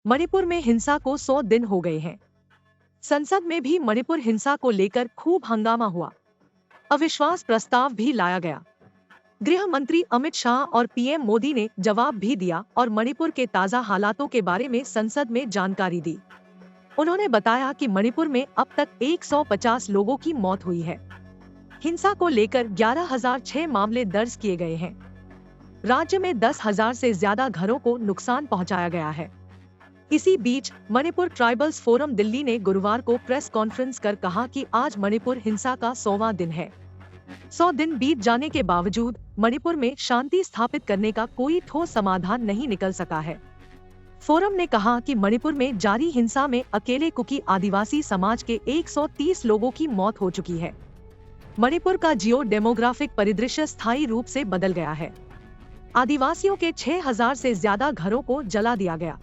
मणिपुर में हिंसा को 100 दिन हो गए हैं। संसद में भी मणिपुर हिंसा को लेकर खूब हंगामा हुआ। अविश्वास प्रस्ताव भी लाया गया। गृह मंत्री अमित शाह और पीएम मोदी ने जवाब भी दिया और मणिपुर के ताजा हालातों के बारे में संसद में जानकारी दी। उन्होंने बताया कि मणिपुर में अब तक 150 लोगों की मौत हुई है। हिंसा को लेकर 11,006 मामले दर्ज किए गए हैं। राज्य में 10,000 से ज्यादा घरों को नुकसान पहुंचाया गया है। इसी बीच मणिपुर ट्राइबल्स फोरम दिल्ली ने गुरुवार को प्रेस कॉन्फ्रेंस कर कहा कि आज मणिपुर हिंसा का 100वां दिन है। 100 दिन बीत जाने के बावजूद मणिपुर में शांति स्थापित करने का कोई ठोस समाधान नहीं निकल सका है। फोरम ने कहा कि मणिपुर में जारी हिंसा में अकेले कुकी आदिवासी समाज के 130 लोगों की मौत हो चुकी है। मणिपुर का जियो डेमोग्राफिक परिदृश्य स्थायी रूप से बदल गया है। आदिवासियों के 6,000 से ज्यादा घरों को जला दिया गया।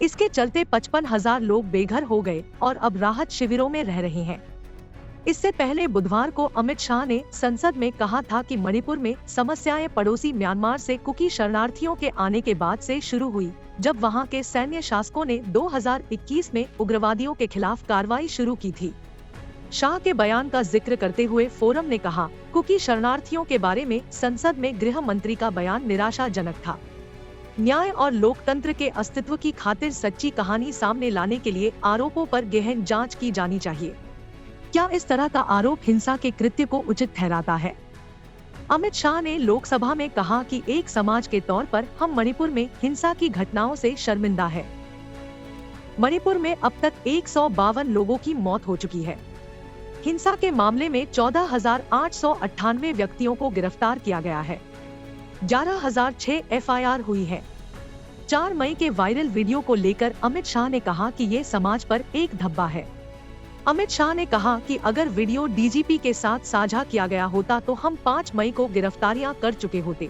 इसके चलते 55,000 लोग बेघर हो गए और अब राहत शिविरों में रह रहे हैं। इससे पहले बुधवार को अमित शाह ने संसद में कहा था कि मणिपुर में समस्याएं पड़ोसी म्यांमार से कुकी शरणार्थियों के आने के बाद से शुरू हुई, जब वहां के सैन्य शासकों ने 2021 में उग्रवादियों के खिलाफ कार्रवाई शुरू की थी। शाह के बयान का जिक्र करते हुए फोरम ने कहा, कुकी शरणार्थियों के बारे में संसद में गृह मंत्री का बयान निराशाजनक था। न्याय और लोकतंत्र के अस्तित्व की खातिर सच्ची कहानी सामने लाने के लिए आरोपों पर गहन जांच की जानी चाहिए। क्या इस तरह का आरोप हिंसा के कृत्य को उचित ठहराता है? अमित शाह ने लोकसभा में कहा कि एक समाज के तौर पर हम मणिपुर में हिंसा की घटनाओं से शर्मिंदा है। मणिपुर में अब तक 152 लोगों की मौत हो चुकी है। हिंसा के मामले में 14,898 व्यक्तियों को गिरफ्तार किया गया है। 11,006 एफआईआर हुई है। 4 मई के वायरल वीडियो को लेकर अमित शाह ने कहा कि ये समाज पर एक धब्बा है। अमित शाह ने कहा कि अगर वीडियो डीजीपी के साथ साझा किया गया होता तो हम 5 मई को गिरफ्तारियां कर चुके होते।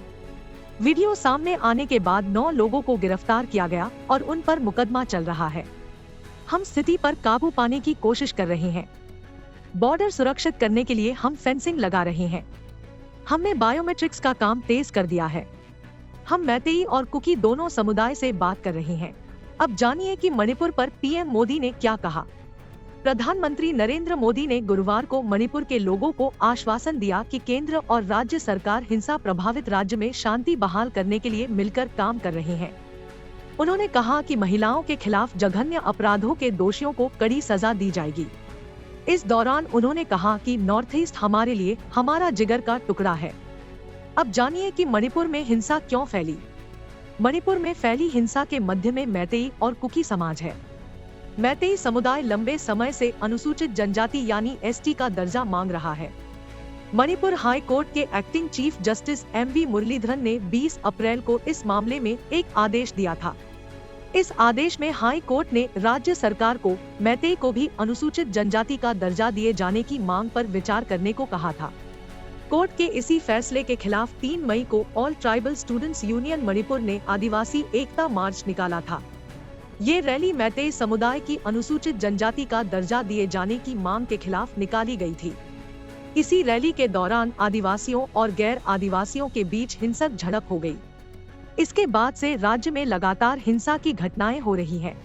वीडियो सामने आने के बाद 9 लोगों को गिरफ्तार किया गया और उन पर मुकदमा चल रहा है। हम स्थिति पर काबू पाने की कोशिश कर रहे हैं। बॉर्डर सुरक्षित करने के लिए हम फेंसिंग लगा रहे हैं। हमने बायोमेट्रिक्स का काम तेज कर दिया है। हम मैतेई और कुकी दोनों समुदाय से बात कर रहे हैं। अब जानिए कि मणिपुर पर पीएम मोदी ने क्या कहा। प्रधानमंत्री नरेंद्र मोदी ने गुरुवार को मणिपुर के लोगों को आश्वासन दिया कि केंद्र और राज्य सरकार हिंसा प्रभावित राज्य में शांति बहाल करने के लिए मिलकर काम कर रहे हैं। उन्होंने कहा कि महिलाओं के खिलाफ जघन्य अपराधों के दोषियों को कड़ी सजा दी जाएगी। इस दौरान उन्होंने कहा कि नॉर्थ ईस्ट हमारे लिए हमारा जिगर का टुकड़ा है। अब जानिए कि मणिपुर में हिंसा क्यों फैली। मणिपुर में फैली हिंसा के मध्य में मैतेई और कुकी समाज है। मैतेई समुदाय लंबे समय से अनुसूचित जनजाति यानी एसटी का दर्जा मांग रहा है। मणिपुर हाई कोर्ट के acting chief justice M V Muralidharan ने 20 अप्रैल को इस मामले में एक आदेश दिया था। इस आदेश में हाई कोर्ट ने राज्य सरकार को मैतेई को भी अनुसूचित जनजाति का दर्जा दिए जाने की मांग पर विचार करने को कहा था। कोर्ट के इसी फैसले के खिलाफ 3 मई को all tribal students union Manipur ने आदिवासी एकता मार्च निकाला था। ये रैली मैतेई समुदाय की अनुसूचित जनजाति का दर्जा दिए जाने की मांग के खिलाफ निकाली गई थी। इसी रैली के दौरान आदिवासियों और गैर आदिवासियों के बीच हिंसक झड़प हो गई। इसके बाद से राज्य में लगातार हिंसा की घटनाएं हो रही हैं।